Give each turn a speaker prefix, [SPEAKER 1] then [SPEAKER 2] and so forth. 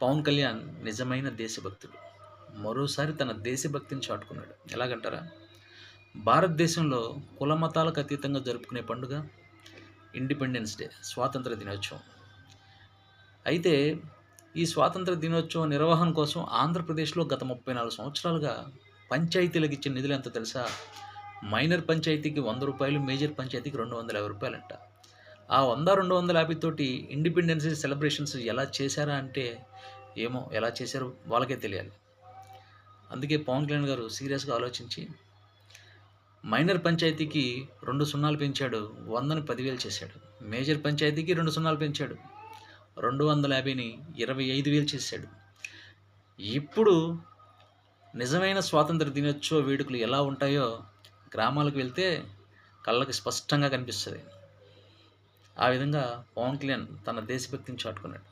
[SPEAKER 1] పవన్ కళ్యాణ్ నిజమైన దేశభక్తుడు. మరోసారి తన దేశభక్తిని చాటుకున్నాడు. ఎలాగంటారా? భారతదేశంలో కుల మతాలకు అతీతంగా జరుపుకునే పండుగ ఇండిపెండెన్స్ డే, స్వాతంత్ర దినోత్సవం. అయితే ఈ స్వాతంత్ర దినోత్సవం నిర్వహణ కోసం ఆంధ్రప్రదేశ్‌లో గత 34 సంవత్సరాలుగా పంచాయతీలకు ఇచ్చిన నిధులు ఎంతో తెలుసా? మైనర్ పంచాయతీకి రూ. 100, మేజర్ పంచాయతీకి రూ. 250. ఆ 100, 250 తోటి ఇండిపెండెన్స్ డే సెలబ్రేషన్స్ ఎలా చేశారా అంటే, ఏమో ఎలా చేశారో వాళ్ళకే తెలియాలి. అందుకే పవన్ కళ్యాణ్ గారు సీరియస్‌గా ఆలోచించి మైనర్ పంచాయతీకి 2 సున్నాలు పెంచాడు. 100ని 10,000 చేశాడు. మేజర్ పంచాయతీకి 2 సున్నాలు పెంచాడు. 250ని 25,000 చేశాడు. ఇప్పుడు నిజమైన స్వాతంత్ర దినోత్సవ వేడుకలు ఎలా ఉంటాయో గ్రామాలకు వెళ్తే కళ్ళకి స్పష్టంగా కనిపిస్తది. ఆ విధంగా పవన్ కళ్యాణ్ తన దేశభక్తిని చాటుకున్నాడు.